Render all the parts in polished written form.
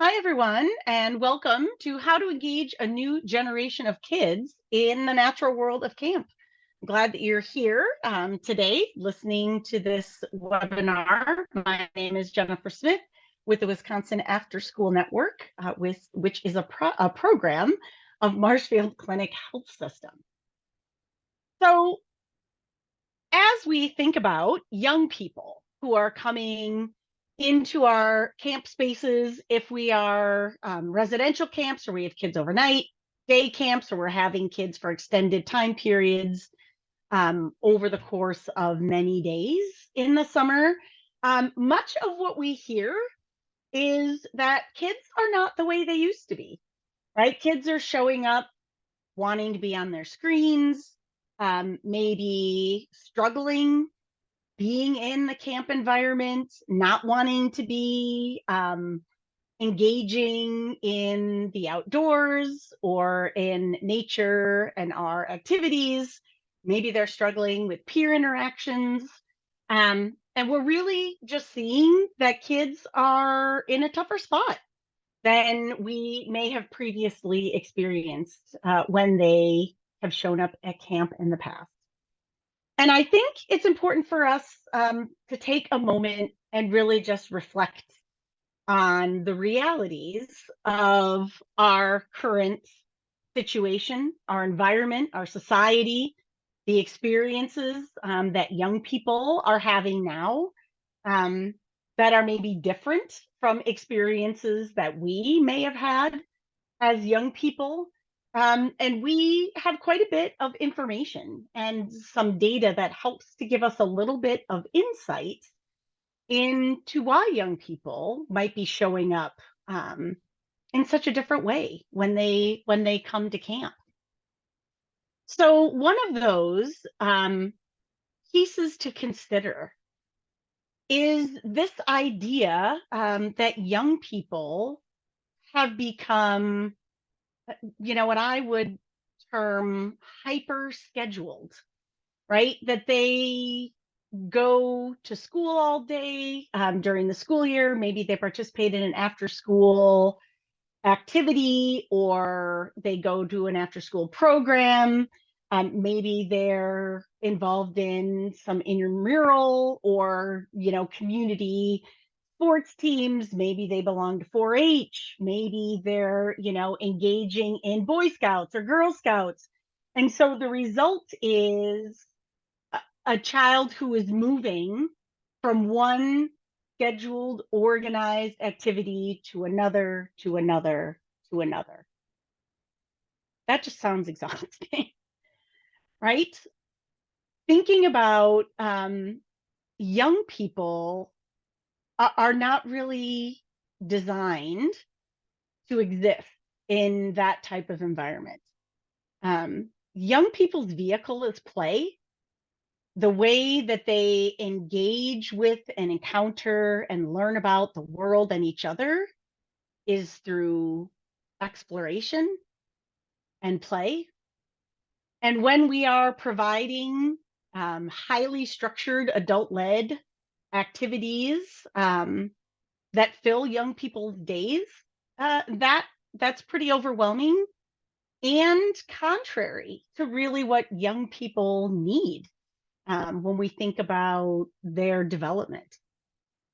Hi, everyone, and welcome to How to Engage a New Generation of Kids in the Natural World of Camp. I'm glad that you're here today listening to this webinar. My name is Jennifer Smith with the Wisconsin After School Network, which is a program of Marshfield Clinic Health System. So, as we think about young people who are coming into our camp spaces, if we are residential camps or we have kids overnight, day camps, or we're having kids for extended time periods over the course of many days in the summer, much of what we hear is that kids are not the way they used to be, right? Kids are showing up wanting to be on their screens, maybe struggling being in the camp environment, not wanting to be engaging in the outdoors or in nature and our activities. Maybe they're struggling with peer interactions. And we're really just seeing that kids are in a tougher spot than we may have previously experienced when they have shown up at camp in the past. And I think it's important for us to take a moment and really just reflect on the realities of our current situation, our environment, our society, the experiences that young people are having now um, that are maybe different from experiences that we may have had as young people. And we have quite a bit of information and some data that helps to give us a little bit of insight into why young people might be showing up in such a different way when they come to camp. So one of those pieces to consider is this idea that young people have become what I would term hyper scheduled, right? That they go to school all day during the school year. Maybe they participate in an after school activity or they go to an after school program. Maybe they're involved in some intramural or, community sports teams. Maybe they belong to 4-H. Maybe they're, engaging in Boy Scouts or Girl Scouts. And so the result is a child who is moving from one scheduled, organized activity to another, to another, to another. That just sounds exhausting, right? Thinking about young people are not really designed to exist in that type of environment. Young people's vehicle is play. The way that they engage with and encounter and learn about the world and each other is through exploration and play. And when we are providing highly structured adult led activities that fill young people's days, that's pretty overwhelming and contrary to really what young people need when we think about their development.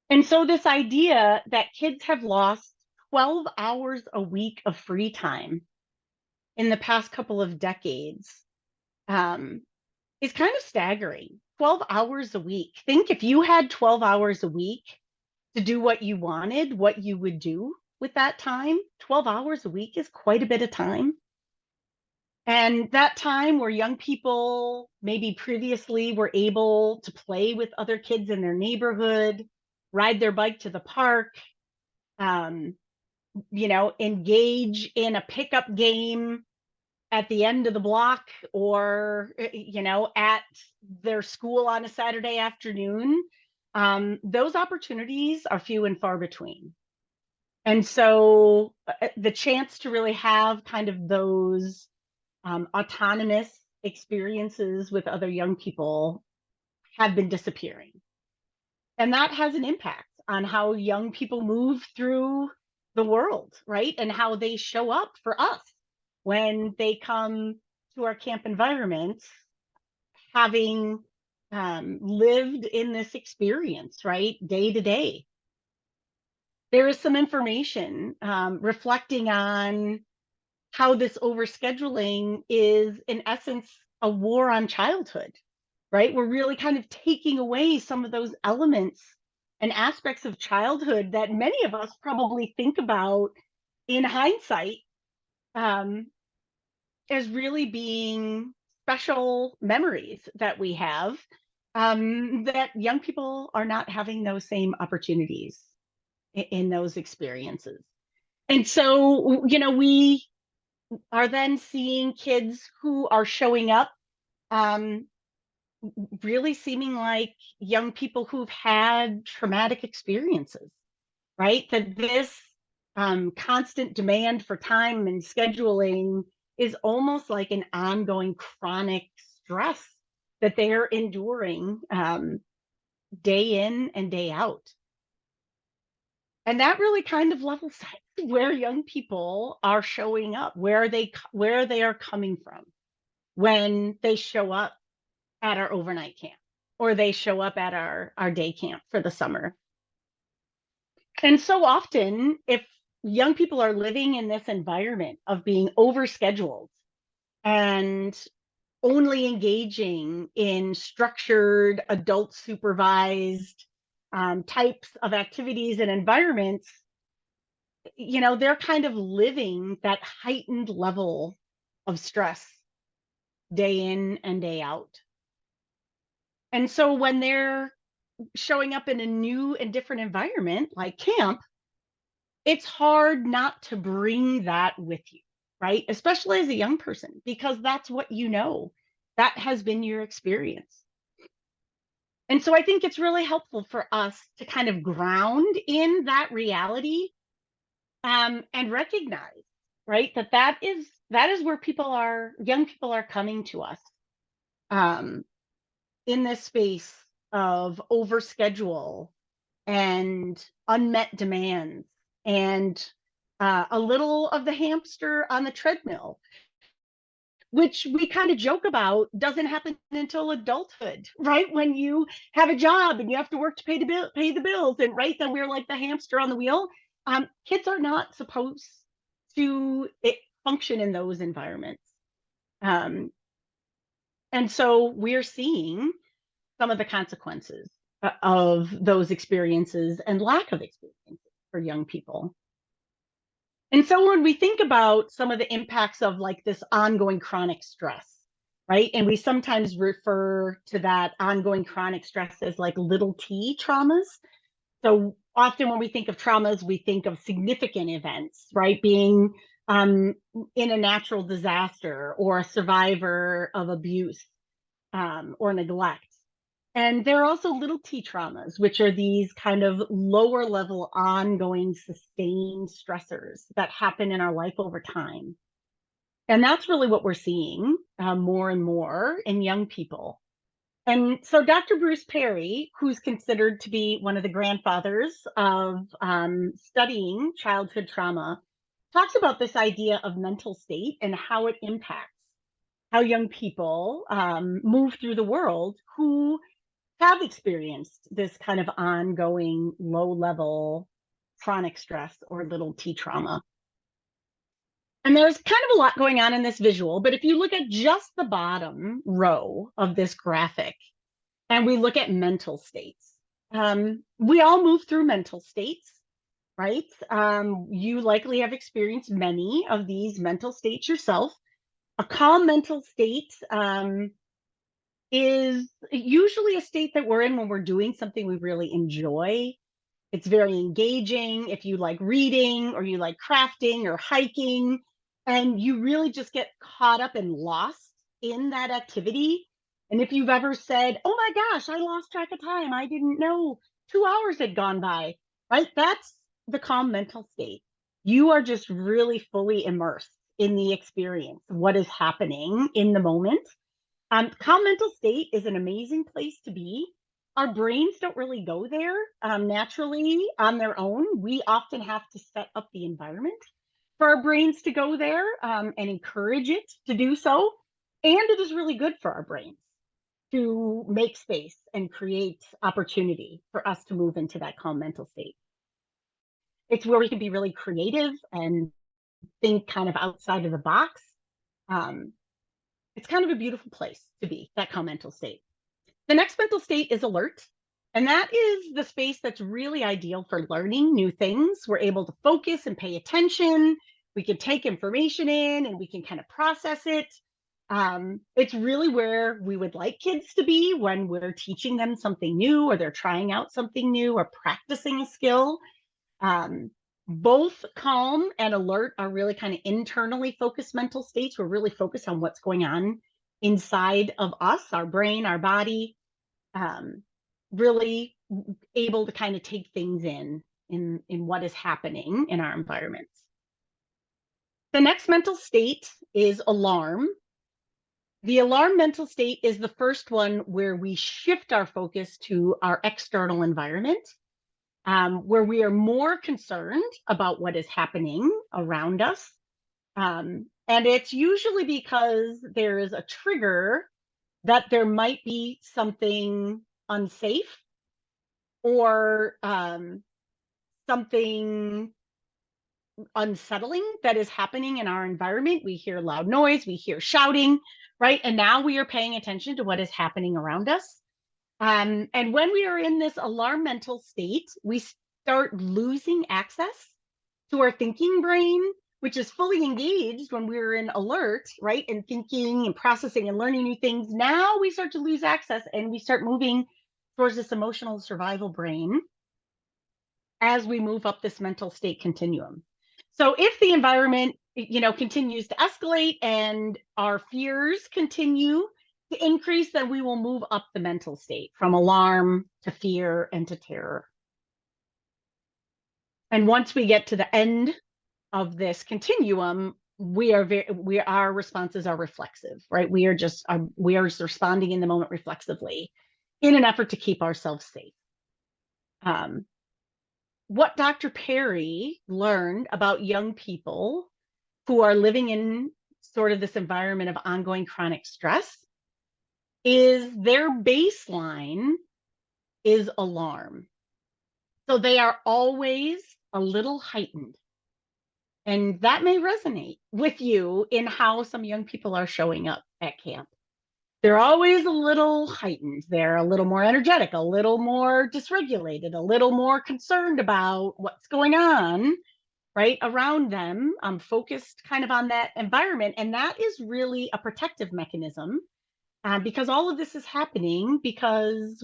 And so, this idea that kids have lost 12 hours a week of free time in the past couple of decades um, is kind of staggering. 12 hours a week. Think if you had 12 hours a week to do what you wanted, what you would do with that time. 12 hours a week is quite a bit of time. And that time where young people maybe previously were able to play with other kids in their neighborhood, ride their bike to the park, um, engage in a pickup game at the end of the block or, at their school on a Saturday afternoon, those opportunities are few and far between. And so the chance to really have kind of those autonomous experiences with other young people have been disappearing. And that has an impact on how young people move through the world, right? And how they show up for us when they come to our camp environments, having lived in this experience, right? Day to day. There is some information reflecting on how this overscheduling is, in essence, a war on childhood, right? We're really kind of taking away some of those elements and aspects of childhood that many of us probably think about in hindsight, um, as really being special memories that we have, that young people are not having those same opportunities in those experiences. And so, we are then seeing kids who are showing up, um, really seeming like young people who've had traumatic experiences, right? That this constant demand for time and scheduling is almost like an ongoing chronic stress that they're enduring, day in and day out. And that really kind of level sets where young people are showing up, where they are coming from when they show up at our overnight camp, or they show up at our day camp for the summer. And so often, if young people are living in this environment of being overscheduled and only engaging in structured, adult supervised types of activities and environments, they're kind of living that heightened level of stress day in and day out. And so when they're showing up in a new and different environment like camp, it's hard not to bring that with you, right? Especially as a young person, because that's what that has been your experience. And so I think it's really helpful for us to kind of ground in that reality, and recognize, right, that is where young people are coming to us, um, in this space of overschedule and unmet demands, and a little of the hamster on the treadmill, which we kind of joke about doesn't happen until adulthood, right? When you have a job and you have to work to pay the bills, and right then we're like the hamster on the wheel. Kids are not supposed to function in those environments, um, and so we're seeing some of the consequences of those experiences and lack of experiences for young people. And so when we think about some of the impacts of like this ongoing chronic stress, right? And we sometimes refer to that ongoing chronic stress as like little t traumas. So often when we think of traumas, we think of significant events, right? Being um, in a natural disaster, or a survivor of abuse, or neglect. And there are also little t traumas, which are these kind of lower level, ongoing, sustained stressors that happen in our life over time. And that's really what we're seeing, more and more in young people. And so Dr. Bruce Perry, who's considered to be one of the grandfathers of studying childhood trauma, talks about this idea of mental state and how it impacts how young people move through the world who have experienced this kind of ongoing low level chronic stress or little t trauma. And there's kind of a lot going on in this visual, but if you look at just the bottom row of this graphic and we look at mental states, we all move through mental states, right? You likely have experienced many of these mental states yourself. A calm mental state is usually a state that we're in when we're doing something we really enjoy. It's very engaging if you like reading, or you like crafting or hiking, and you really just get caught up and lost in that activity. And if you've ever said, "Oh my gosh, I lost track of time. I didn't know 2 hours had gone by," right? That's the calm mental state. You are just really fully immersed in the experience, what is happening in the moment. Calm mental state is an amazing place to be, our brains don't really go there naturally on their own. We often have to set up the environment for our brains to go there and encourage it to do so. And it is really good for our brains to make space and create opportunity for us to move into that calm mental state. It's where we can be really creative and think kind of outside of the box. Um, it's kind of a beautiful place to be, that calm mental state. The next mental state is alert. And that is the space that's really ideal for learning new things. We're able to focus and pay attention. We can take information in and we can kind of process it. It's really where we would like kids to be when we're teaching them something new or they're trying out something new or practicing a skill. Um, Both calm and alert are really kind of internally focused mental states. We're really focused on what's going on inside of us, our brain, our body, um, really able to kind of take things in what is happening in our environments. The next mental state is alarm. The alarm mental state is the first one where we shift our focus to our external environment, where we are more concerned about what is happening around us. And it's usually because there is a trigger that there might be something unsafe or something unsettling that is happening in our environment. We hear loud noise, we hear shouting, right? And now we are paying attention to what is happening around us. And when we are in this alarm mental state, we start losing access to our thinking brain, which is fully engaged when we're in alert, right? And thinking and processing and learning new things. Now we start to lose access and we start moving towards this emotional survival brain as we move up this mental state continuum. So if the environment, continues to escalate and our fears continue to increase, then we will move up the mental state from alarm to fear and to terror. And once we get to the end of this continuum, our responses are reflexive, right? We are just responding in the moment reflexively in an effort to keep ourselves safe. What Dr. Perry learned about young people who are living in sort of this environment of ongoing chronic stress is their baseline is alarm. So they are always a little heightened. And that may resonate with you in how some young people are showing up at camp. They're always a little heightened. They're a little more energetic, a little more dysregulated, a little more concerned about what's going on right around them. I'm focused kind of on that environment. And that is really a protective mechanism because all of this is happening because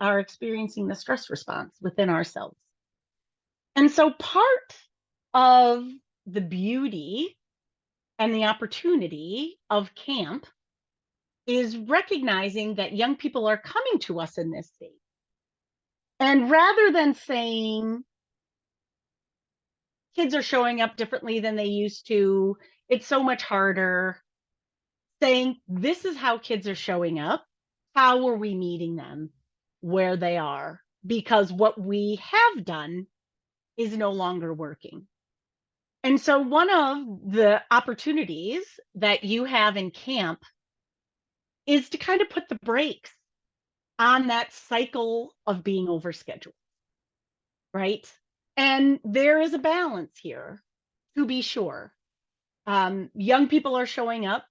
are experiencing the stress response within ourselves. And so part of the beauty and the opportunity of camp is recognizing that young people are coming to us in this state. And rather than saying kids are showing up differently than they used to, it's so much harder, saying this is how kids are showing up. How are we meeting them where they are? Because what we have done is no longer working. And so one of the opportunities that you have in camp is to kind of put the brakes on that cycle of being overscheduled, right? And there is a balance here, to be sure. Young people are showing up,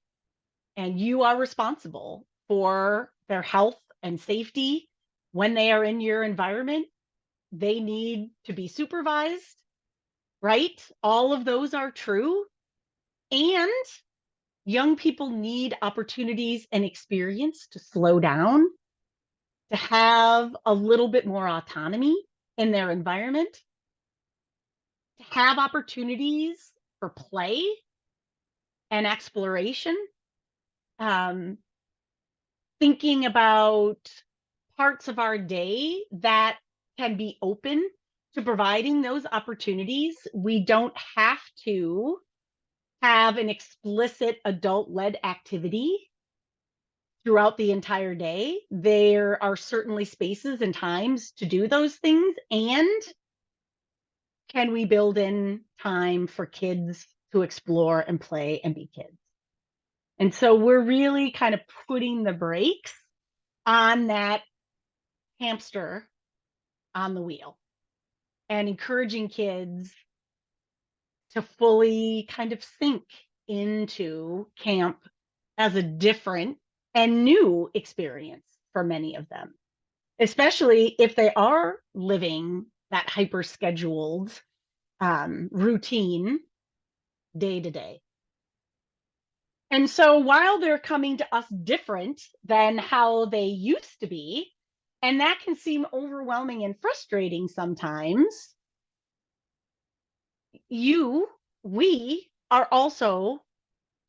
and you are responsible for their health and safety when they are in your environment. They need to be supervised, right? All of those are true. And young people need opportunities and experience to slow down, to have a little bit more autonomy in their environment, to have opportunities for play and exploration. Thinking about parts of our day that can be open to providing those opportunities. We don't have to have an explicit adult-led activity throughout the entire day, there are certainly spaces and times to do those things. And can we build in time for kids to explore and play and be kids? And so we're really kind of putting the brakes on that hamster on the wheel and encouraging kids to fully kind of sink into camp as a different and new experience for many of them, especially if they are living that hyper scheduled routine day to day. And so while they're coming to us different than how they used to be, and that can seem overwhelming and frustrating sometimes, you, we are also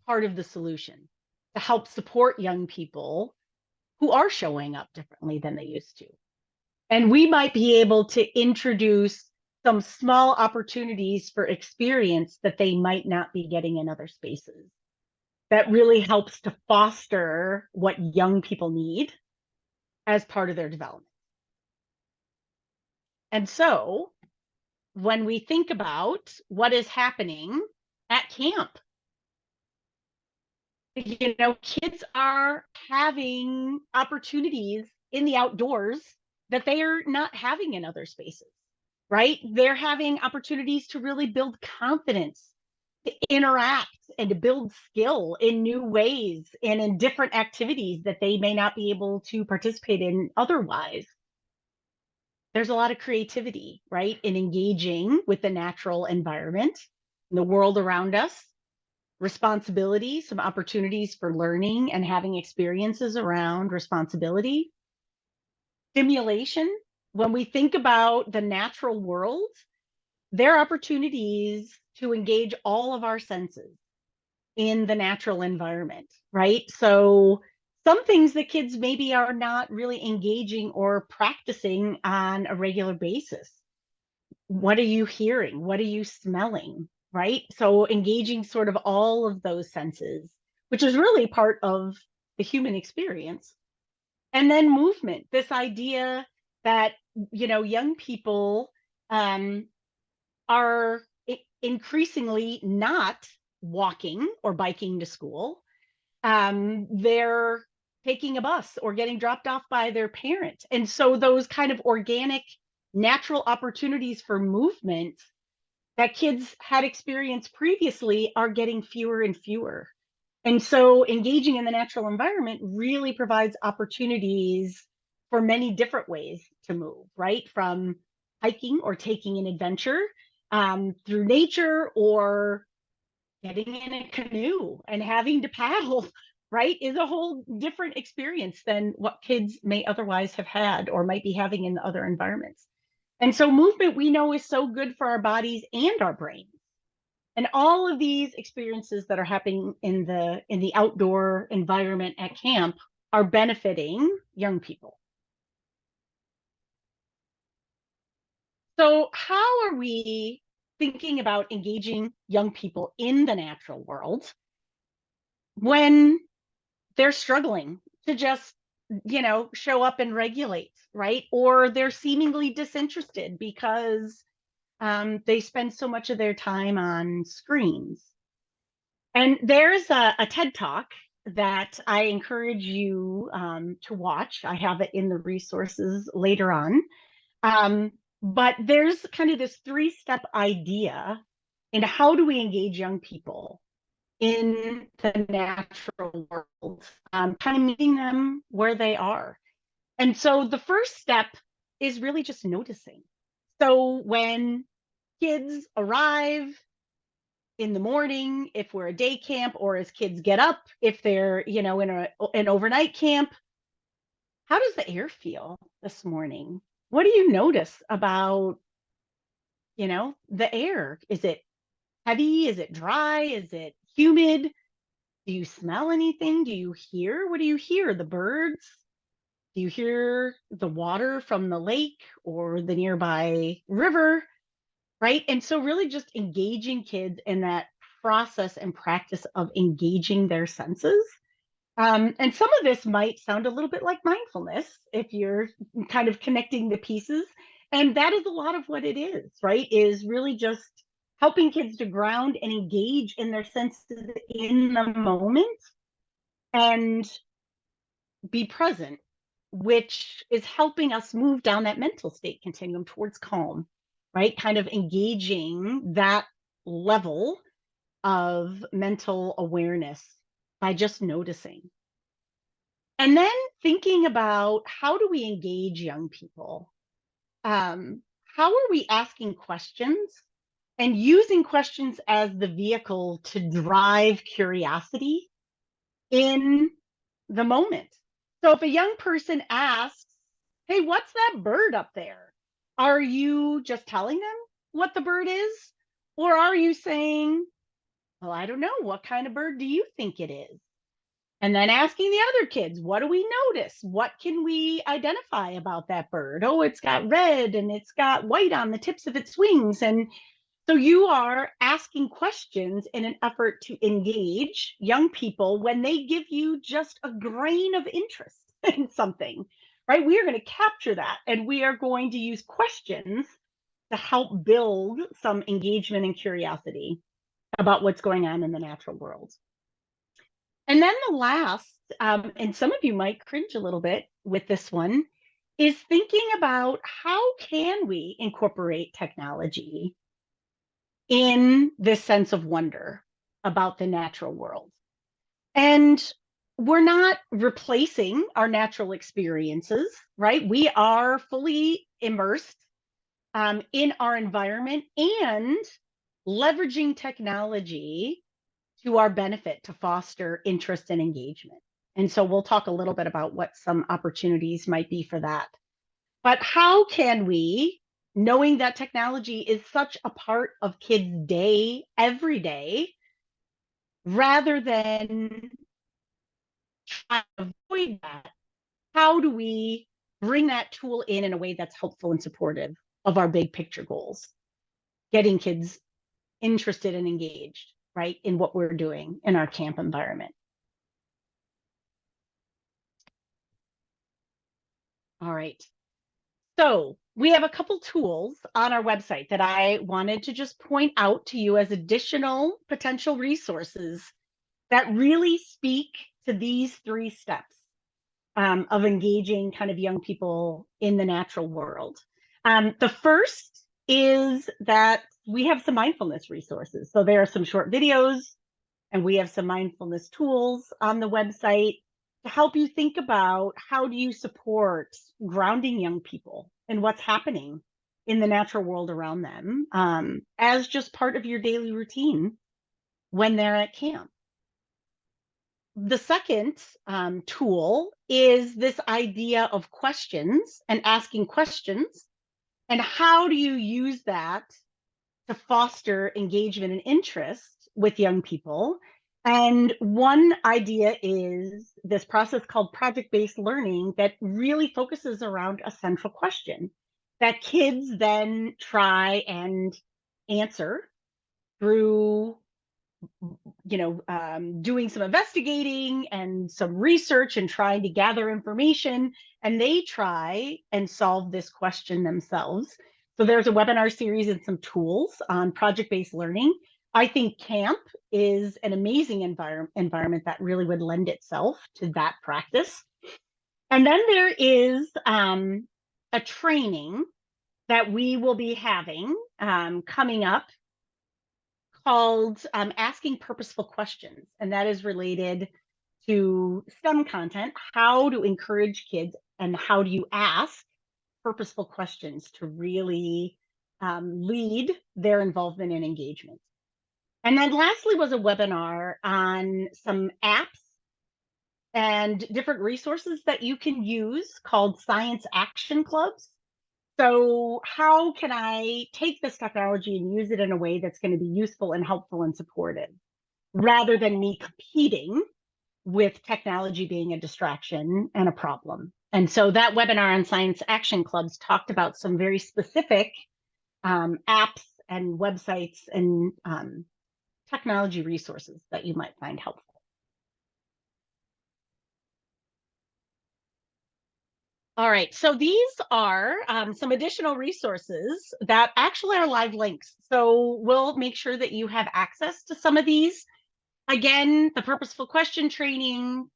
part of the solution to help support young people who are showing up differently than they used to. And we might be able to introduce some small opportunities for experience that they might not be getting in other spaces. That really helps to foster what young people need as part of their development. And so when we think about what is happening at camp, kids are having opportunities in the outdoors that they are not having in other spaces, right? They're having opportunities to really build confidence, to interact and to build skill in new ways and in different activities that they may not be able to participate in otherwise. There's a lot of creativity, right, in engaging with the natural environment, the world around us, responsibility, some opportunities for learning and having experiences around responsibility, stimulation. When we think about the natural world, there are opportunities to engage all of our senses in the natural environment, right? So some things that kids maybe are not really engaging or practicing on a regular basis. What are you hearing? What are you smelling? Right? So engaging sort of all of those senses, which is really part of the human experience. And then movement, this idea that, young people um, are increasingly not walking or biking to school. They're taking a bus or getting dropped off by their parent. And so those kind of organic, natural opportunities for movement that kids had experienced previously are getting fewer and fewer. And so engaging in the natural environment really provides opportunities for many different ways to move, right? From hiking or taking an adventure through nature, or getting in a canoe and having to paddle, right, is a whole different experience than what kids may otherwise have had or might be having in other environments. And so movement, we know, is so good for our bodies and our brains. And all of these experiences that are happening in the outdoor environment at camp are benefiting young people. So how are we thinking about engaging young people in the natural world when they're struggling to just, show up and regulate, right? Or they're seemingly disinterested because they spend so much of their time on screens. And there's a TED Talk that I encourage you to watch. I have it in the resources later on. But there's kind of this three-step idea in how do we engage young people in the natural world, kind of meeting them where they are. And so the first step is really just noticing. So when kids arrive in the morning, if we're a day camp, or as kids get up, if they're, in an overnight camp, how does the air feel this morning? What do you notice about, the air? Is it heavy? Is it dry? Is it humid? Do you smell anything? Do you hear? What do you hear? The birds? Do you hear the water from the lake or the nearby river? Right. And so, really, just engaging kids in that process and practice of engaging their senses And some of this might sound a little bit like mindfulness if you're kind of connecting the pieces. And that is a lot of what it is, right? Is really just helping kids to ground and engage in their senses in the moment and be present, which is helping us move down that mental state continuum towards calm, right? Kind of engaging that level of mental awareness by just noticing. And then thinking about how do we engage young people? How are we asking questions and using questions as the vehicle to drive curiosity in the moment? So if a young person asks, hey, what's that bird up there? Are you just telling them what the bird is? Or are you saying, well, I don't know, what kind of bird do you think it is? And then asking the other kids, what do we notice? What can we identify about that bird? Oh, it's got red and it's got white on the tips of its wings. And so you are asking questions in an effort to engage young people when they give you just a grain of interest in something, right? We are going to capture that and we are going to use questions to help build some engagement and curiosity about what's going on in the natural world. And then the last, and some of you might cringe a little bit with this one, is thinking about how can we incorporate technology in this sense of wonder about the natural world. And we're not replacing our natural experiences, right? We are fully immersed in our environment and leveraging technology to our benefit to foster interest and engagement. And so we'll talk a little bit about what some opportunities might be for that. But how can we, knowing that technology is such a part of kids' day every day, rather than try to avoid that, how do we bring that tool in a way that's helpful and supportive of our big picture goals, getting kids interested and engaged, right, in what we're doing in our camp environment? All right. So we have a couple tools on our website that I wanted to just point out to you as additional potential resources that really speak to these three steps of engaging kind of young people in the natural world. The first is that we have some mindfulness resources. So there are some short videos and we have some mindfulness tools on the website to help you think about how do you support grounding young people and what's happening in the natural world around them as just part of your daily routine when they're at camp. The second tool is this idea of questions and asking questions. And how do you use that to foster engagement and interest with young people? And one idea is this process called project-based learning that really focuses around a central question that kids then try and answer through doing some investigating and some research and trying to gather information, and they try and solve this question themselves. So there's a webinar series and some tools on project-based learning. I think camp is an amazing environment that really would lend itself to that practice. And then there is a training that we will be having coming up called Asking Purposeful Questions. And that is related to STEM content, how to encourage kids and how do you ask purposeful questions to really lead their involvement and engagement. And then lastly was a webinar on some apps and different resources that you can use called Science Action Clubs. So how can I take this technology and use it in a way that's going to be useful and helpful and supportive, rather than me competing with technology being a distraction and a problem? And so that webinar on Science Action Clubs talked about some very specific apps and websites and technology resources that you might find helpful. All right. So these are some additional resources that actually are live links. So we'll make sure that you have access to some of these. Again, the purposeful question training.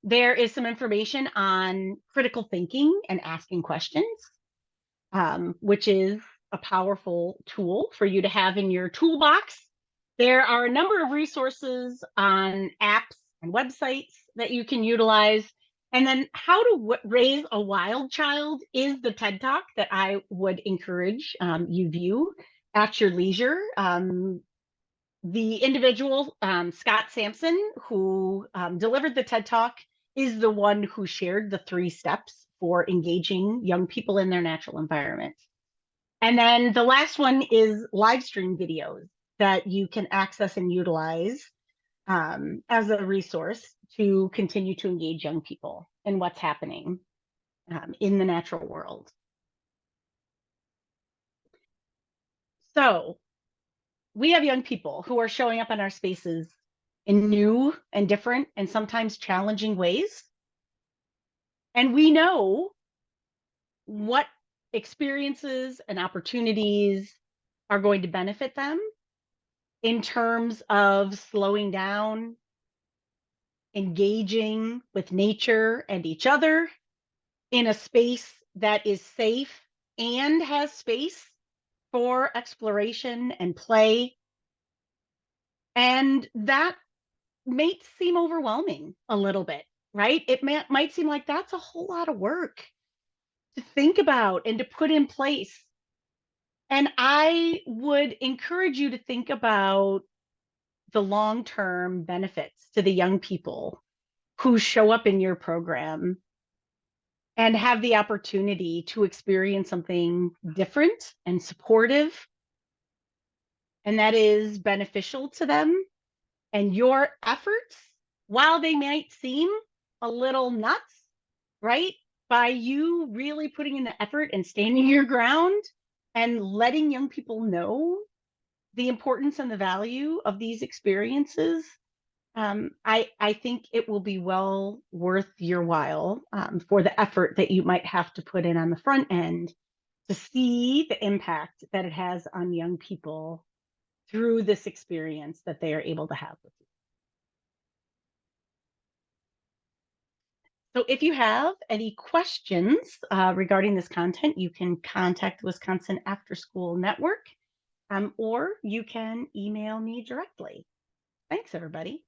There is some information on critical thinking and asking questions, which is a powerful tool for you to have in your toolbox. There are a number of resources on apps and websites that you can utilize. And then how to raise a wild child is the TED Talk that I would encourage you view at your leisure. The individual, Scott Sampson, who delivered the TED Talk, is the one who shared the 3 steps for engaging young people in their natural environment. And then the last one is live stream videos that you can access and utilize as a resource to continue to engage young people in what's happening in the natural world. So we have young people who are showing up in our spaces in new and different and sometimes challenging ways. And we know what experiences and opportunities are going to benefit them in terms of slowing down, engaging with nature and each other in a space that is safe and has space for exploration and play. And that may seem overwhelming a little bit, right? It might seem like that's a whole lot of work to think about and to put in place. And I would encourage you to think about the long term benefits to the young people who show up in your program and have the opportunity to experience something different and supportive, and that is beneficial to them. And your efforts, while they might seem a little nuts, right? By you really putting in the effort and standing your ground and letting young people know the importance and the value of these experiences, I think it will be well worth your while for the effort that you might have to put in on the front end to see the impact that it has on young people through this experience that they are able to have with you. So if you have any questions regarding this content, you can contact the Wisconsin After School Network, or you can email me directly. Thanks, everybody.